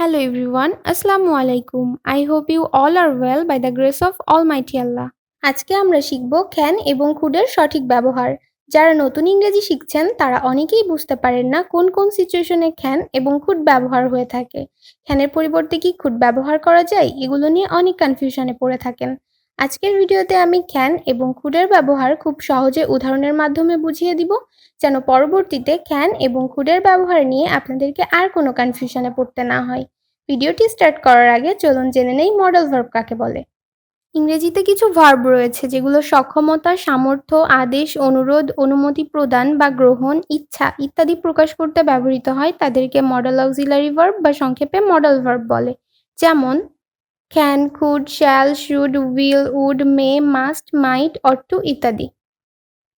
Hello everyone, Assalamu alaikum. I hope you all are well by the grace of Almighty Allah. আজকে আমরা শিখব can এবং কুডের সঠিক ব্যবহার। যারা নতুন ইংরেজি শিখছেন তারা অনেকেই বুঝতে পারেন না কোন কোন সিচুয়েশনে ক্যান এবং কুড ব্যবহার হয়ে থাকে। ক্যানের পরিবর্তে কি কুড ব্যবহার করা যায়? এগুলো নিয়ে অনেক কনফিউশনে পড়ে থাকেন। আজকের ভিডিওতে আমি ক্যান এবং কুডের ব্যবহার খুব সহজে উদাহরণের মাধ্যমে বুঝিয়ে দিব, যেন পরবর্তীতে ক্যান এবং কুডের ব্যবহার নিয়ে আপনাদেরকে আর কোনো কনফিউশনে পড়তে না হয়। ভিডিওটি স্টার্ট করার আগে চলুন জেনে নেই মডেল ভার্ব কাকে বলে। ইংরেজিতে কিছু ভার্ব রয়েছে যেগুলো সক্ষমতা, সামর্থ্য, আদেশ, অনুরোধ, অনুমতি প্রদান বা গ্রহণ, ইচ্ছা ইত্যাদি প্রকাশ করতে ব্যবহৃত হয়। তাদেরকে মডাল অক্সিলারি ভার্ব বা সংক্ষেপে মডেল ভার্ব বলে। যেমন can, could, shall, should, will, would, may, must, might, ought to ইত্যাদি।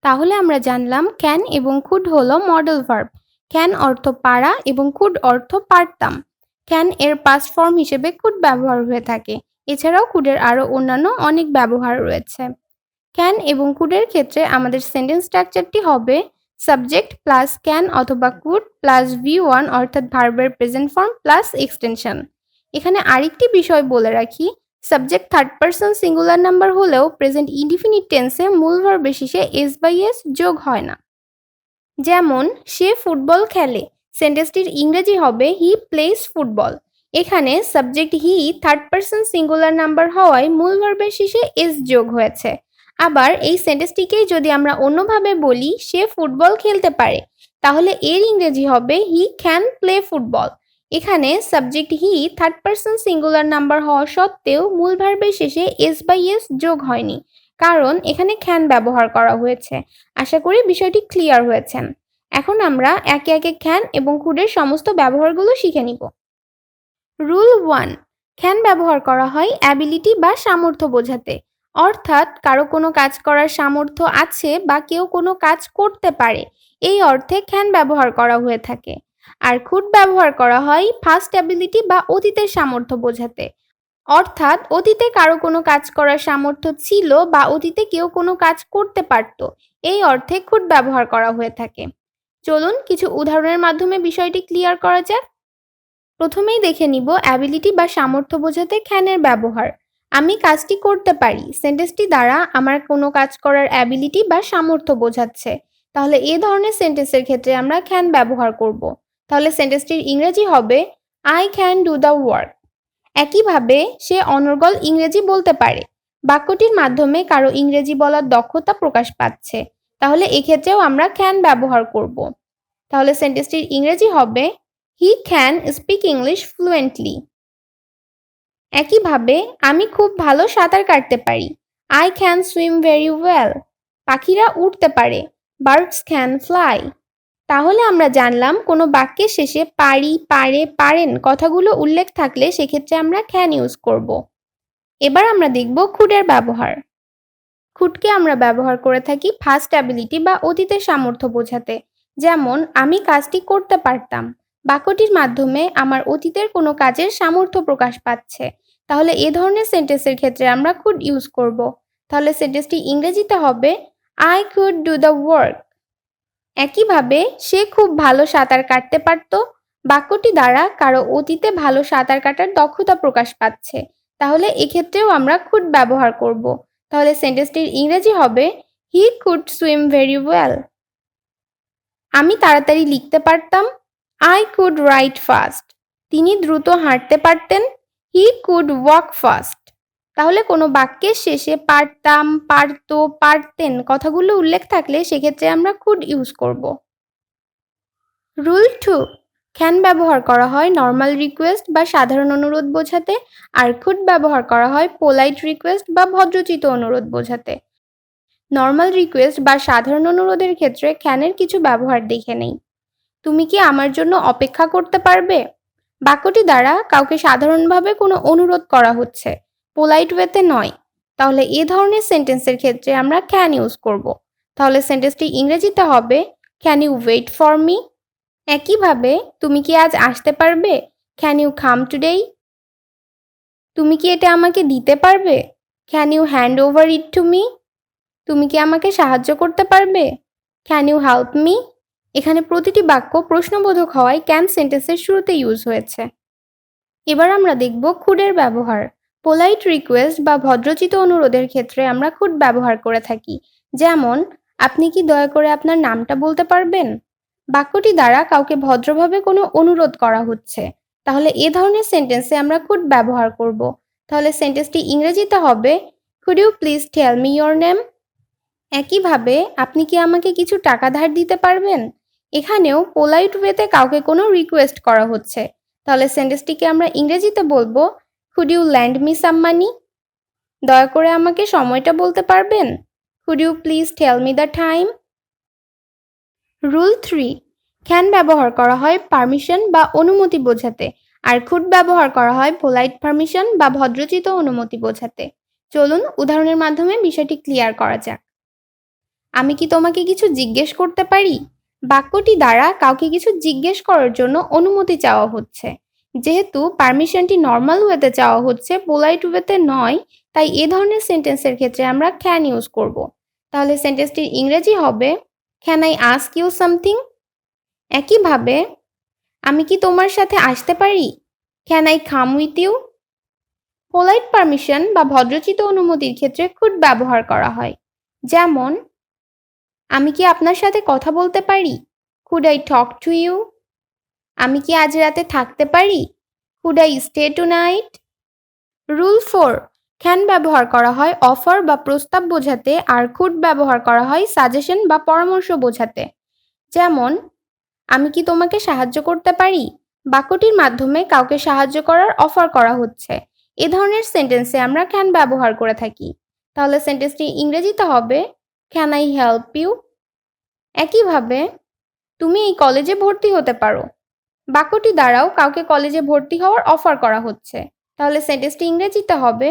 তাহলে আমরা জানলাম ক্যান এবং কুড হলো মডেল ভার্ব। ক্যান অর্থ পারা এবং কুড অর্থ পারতাম। ক্যান এর পাস্ট ফর্ম হিসেবে কুড ব্যবহার হয়ে থাকে। এছাড়াও কুডের আরও অন্যান্য অনেক ব্যবহার রয়েছে। ক্যান এবং কুডের ক্ষেত্রে আমাদের সেন্টেন্স স্ট্রাকচারটি হবে সাবজেক্ট প্লাস ক্যান অথবা কুড প্লাস V1 অর্থাৎ ভার্বের প্রেজেন্ট ফর্ম প্লাস এক্সটেনশন। এখানে আরেকটি বিষয় বলে রাখি, subject third person singular number হলেও প্রেজেন্ট ইনডিফিনিট টেন্সে মূল ভার্বের শেষে S/S যোগ হয় না। যেমন সে ফুটবল খেলে, সেন্টেন্সটির ইংরেজি হবে হি প্লেস ফুটবল। এখানে subject he third person singular number হওয়ায় মূল ভার্বের শেষে এস যোগ হয়েছে। আবার এই সেন্টেন্সটিকেই যদি আমরা অন্যভাবে বলি সে ফুটবল খেলতে পারে, তাহলে এর ইংরেজি হবে হি ক্যান প্লে ফুটবল। এখানে subject he third person singular number হওয়া সত্ত্বেও মূল ভার্বের শেষে S/S যোগ হয়নি, কারণ এখানে ক্যান ব্যবহার করা হয়েছে। আশা করি বিষয়টি ক্লিয়ার হয়েছেন। এখন আমরা একে একে ক্যান এবং কুডের সমস্ত ব্যবহারগুলো শিখে নিব। রুল 1, ক্যান ব্যবহার করা হয় অ্যাবিলিটি বা সামর্থ্য বোঝাতে, অর্থাৎ কারো কোনো কাজ করার সামর্থ্য আছে বা কেউ কোনো কাজ করতে পারে, এই অর্থে ক্যান ব্যবহার করা হয়ে থাকে। আর কুড ব্যবহার করা হয় ফাস্ট অ্যাবিলিটি বা অতীতের সামর্থ্য বোঝাতে, অর্থাৎ অতীতে কারো কোনো কাজ করার সামর্থ্য ছিল বা অতীতে কেউ কোনো কাজ করতে পারত, এই অর্থে কুড ব্যবহার করা হয়ে থাকে। চলুন কিছু উদাহরণের মাধ্যমে বিষয়টি ক্লিয়ার করা যাক। প্রথমেই দেখে নিব অ্যাবিলিটি বা সামর্থ্য বোঝাতে ক্যানের ব্যবহার। আমি কাজটি করতে পারি সেন্টেন্সটি দ্বারা আমার কোনো কাজ করার অ্যাবিলিটি বা সামর্থ্য বোঝাচ্ছে, তাহলে এ ধরনের সেন্টেন্সের ক্ষেত্রে আমরা ক্যান ব্যবহার করব। তাহলে সেন্টেন্সটির ইংরেজি হবে I can do the work. একইভাবে সে অনর্গল ইংরেজি বলতে পারে, বাক্যটির মাধ্যমে কারো ইংরেজি বলার দক্ষতা প্রকাশ পাচ্ছে, তাহলে এক্ষেত্রেও আমরা ক্যান ব্যবহার করব। তাহলে সেন্টেন্সটির ইংরেজি হবে he can speak English fluently. একইভাবে আমি খুব ভালো সাঁতার কাটতে পারি, I can swim very well. পাখিরা উড়তে পারে, বার্ডস ক্যান ফ্লাই। তাহলে আমরা জানলাম কোনো বাক্যের শেষে পারি, পারে, পারেন কথাগুলো উল্লেখ থাকলে সেক্ষেত্রে আমরা ক্যান ইউজ করব। এবার আমরা দেখব কুডের ব্যবহার। কুডকে আমরা ব্যবহার করে থাকি ফাস্ট অ্যাবিলিটি বা অতীতের সামর্থ্য বোঝাতে। যেমন আমি কাজটি করতে পারতাম, বাক্যটির মাধ্যমে আমার অতীতের কোনো কাজের সামর্থ্য প্রকাশ পাচ্ছে, তাহলে এ ধরনের সেন্টেন্সের ক্ষেত্রে আমরা কুড ইউজ করব। তাহলে সেন্টেন্সটি ইংরেজিতে হবে I could do the work. একইভাবে সে খুব ভালো সাঁতার কাটতে পারত, বাক্যটি দ্বারা কারো অতীতে ভালো সাঁতার কাটার দক্ষতা প্রকাশ পাচ্ছে, তাহলে এক্ষেত্রেও আমরা কুড ব্যবহার করব। তাহলে সেন্টেন্সটির ইংরেজি হবে he could swim very well. আমি তাড়াতাড়ি লিখতে পারতাম, আই কুড রাইট ফাস্ট। তিনি দ্রুত হাঁটতে পারতেন, হি কুড ওয়াক ফাস্ট। তাহলে কোনো বাক্যের শেষে পারতাম, পারতো, পারতেন কথাগুলো উল্লেখ থাকলে সেক্ষেত্রে আমরা কুড ইউজ করব। রুল 2, ক্যান ব্যবহার করা হয় নর্মাল রিকোয়েস্ট বা সাধারণ অনুরোধ বোঝাতে, আর কুড ব্যবহার করা হয় পোলাইট রিকোয়েস্ট বা ভদ্রচিত অনুরোধ বোঝাতে। নর্মাল রিকোয়েস্ট বা সাধারণ অনুরোধের ক্ষেত্রে ক্যানের কিছু ব্যবহার দেখে নেই। তুমি কি আমার জন্য অপেক্ষা করতে পারবে? বাক্যটি দ্বারা কাউকে সাধারণভাবে কোনো অনুরোধ করা হচ্ছে, পোলাইট ওয়েতে নয়, তাহলে এ ধরনের সেন্টেন্সের ক্ষেত্রে আমরা ক্যান ইউজ করব। তাহলে সেন্টেন্সটি ইংরেজিতে হবে can you wait for me. একইভাবে তুমি কি আজ আসতে পারবে? Can you come today. তুমি কি এটা আমাকে দিতে পারবে? Can you hand over it to me. তুমি কি আমাকে সাহায্য করতে পারবে? Can you help me. এখানে প্রতিটি বাক্য প্রশ্নবোধক হওয়ায় ক্যান সেন্টেন্সের শুরুতে ইউজ হয়েছে। এবার আমরা দেখব খুডের ব্যবহার। পোলাইট রিকোয়েস্ট বা ভদ্রচিত অনুরোধের ক্ষেত্রে আমরা খুড ব্যবহার করে থাকি। যেমন, আপনি কি দয়া করে আপনার নামটা বলতে পারবেন? বাক্যটি দ্বারা কাউকে ভদ্রভাবে কোনো অনুরোধ করা হচ্ছে। তাহলে এ ধরনের সেন্টেন্সে আমরা খুড ব্যবহার করব। তাহলে সেন্টেন্সটি ইংরেজিতে হবে, could you please tell me your name? একইভাবে, আপনি কি আমাকে কিছু টাকা ধার দিতে পারবেন? এখানেও পোলাইট ওয়েতে কাউকে কোনো রিকোয়েস্ট করা হচ্ছে। তাহলে সেন্টেন্সটিকে আমরা ইংরেজিতে বলবো, could you lend me some money? দয়া করে আমাকে সময়টা বলতে পারবেন? Could you please tell me the time? Rule 3, can ব্যবহার করা হয় পারমিশন বা অনুমতি বোঝাতে, আর কুড ব্যবহার করা হয় পোলাইট পারমিশন বা ভদ্রচিত অনুমতি বোঝাতে। চলুন উদাহরণের মাধ্যমে বিষয়টি ক্লিয়ার করা যাক। আমি কি তোমাকে কিছু জিজ্ঞেস করতে পারি? বাক্যটি দ্বারা কাউকে কিছু জিজ্ঞেস করার জন্য অনুমতি চাওয়া হচ্ছে। যেহেতু পারমিশনটি নর্মাল ওয়েতে চাওয়া হচ্ছে, পোলাইট ওয়েতে নয়, তাই এ ধরনের সেন্টেন্সের ক্ষেত্রে আমরা ক্যান ইউজ করব। তাহলে সেন্টেন্সটির ইংরেজি হবে, can I ask you something? একইভাবে, আমি কি তোমার সাথে আসতে পারি? Can I come with you? Polite permission বা ভদ্রচিত অনুমতির ক্ষেত্রে কুড ব্যবহার করা হয়। যেমন, আমি কি আপনার সাথে কথা বলতে পারি? Could I talk to you? আমি কি আজ রাতে থাকতে পারি? Could I stay tonight? Rule 4, can ব্যবহার করা হয় অফার বা প্রস্তাব বোঝাতে, আর কুড ব্যবহার করা হয় সাজেশন বা পরামর্শ বোঝাতে। যেমন, আমি কি তোমাকে সাহায্য করতে পারি? বাক্যটির মাধ্যমে কাউকে সাহায্য করার অফার করা হচ্ছে। এ ধরনের সেন্টেন্সে আমরা ক্যান ব্যবহার করে থাকি। তাহলে সেন্টেন্সটি ইংরেজিতে হবে, ক্যান আই হেল্প ইউ? একইভাবে, তুমি এই কলেজে ভর্তি হতে পারো। বাক্যটি দ্বারাও কাউকে কলেজে ভর্তি হওয়ার অফার করা হচ্ছে। তাহলে সেন্টেন্সটি ইংরেজিতে হবে,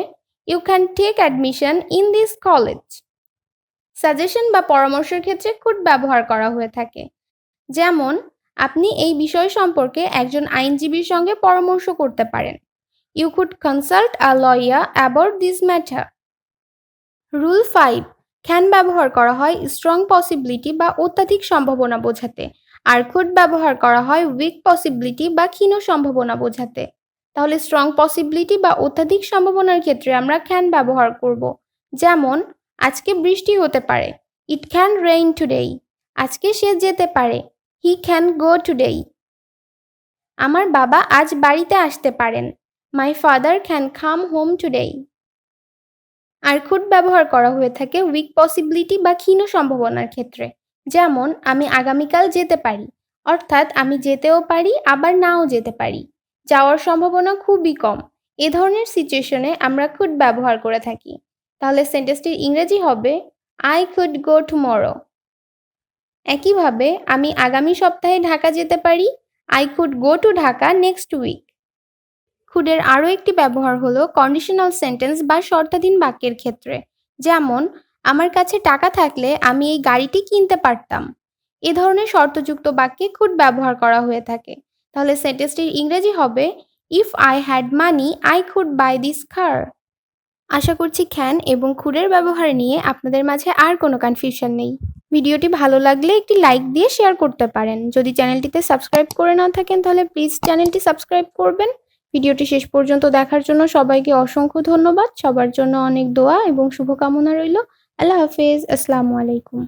you can take admission in this college. Suggestion বা পরামর্শের ক্ষেত্রে কুড ব্যবহার করা হয়ে থাকে। যেমন, আপনি এই বিষয় সম্পর্কে একজন আইনজীবীর সঙ্গে পরামর্শ করতে পারেন। You could consult a lawyer about this matter. Rule 5, can ব্যবহার করা হয় স্ট্রং পসিবিলিটি বা অত্যাধিক সম্ভাবনা বোঝাতে, আর কুড ব্যবহার করা হয় উইক পসিবিলিটি বা ক্ষীণ সম্ভাবনা বোঝাতে। তাহলে স্ট্রং পসিবিলিটি বা অত্যাধিক সম্ভাবনার ক্ষেত্রে আমরা ক্যান ব্যবহার করব। যেমন, আজকে বৃষ্টি হতে পারে। It can rain today. আজকে সে যেতে পারে। He can go today. আমার বাবা আজ বাড়িতে আসতে পারেন। My father can come home today. আর কুড ব্যবহার করা হয়ে থাকে উইক পসিবিলিটি বা ক্ষীণ সম্ভাবনার ক্ষেত্রে। যেমন, আমি আগামীকাল যেতে পারি, অর্থাৎ আমি যেতেও পারি আবার নাও যেতে পারি। যাওয়ার সম্ভাবনা খুবই কম। এ ধরনের সিচুয়েশনে আমরা কুড ব্যবহার করে থাকি। তাহলে সেন্টেন্সটির ইংরেজি হবে, আই কুড গো টুমরো। একইভাবে, আমি আগামী সপ্তাহে ঢাকা যেতে পারি। I could go to Dhaka next week. কুডের আরও একটি ব্যবহার হলো কন্ডিশনাল সেন্টেন্স বা শর্তাধীন বাক্যের ক্ষেত্রে। যেমন, আমার কাছে টাকা থাকলে আমি এই গাড়িটি কিনতে পারতাম। এ ধরনের শর্তযুক্ত বাক্যে কুড ব্যবহার করা হয়ে থাকে। তাহলে সেন্টেন্সটির ইংরেজি হবে, if I had money I could buy this car. আশা করছি ক্যান এবং কুডের ব্যবহার নিয়ে আপনাদের মাঝে আর কোনো কনফিউশন নেই। ভিডিওটি ভালো লাগলে একটি লাইক দিয়ে শেয়ার করতে পারেন। যদি চ্যানেলটিতে সাবস্ক্রাইব করে না থাকেন তাহলে প্লিজ চ্যানেলটি সাবস্ক্রাইব করবেন। ভিডিওটি শেষ পর্যন্ত দেখার জন্য সবাইকে অসংখ্য ধন্যবাদ। সবার জন্য অনেক দোয়া এবং শুভকামনা রইল। আল্লাহ হাফেজ। আসসালামু আলাইকুম।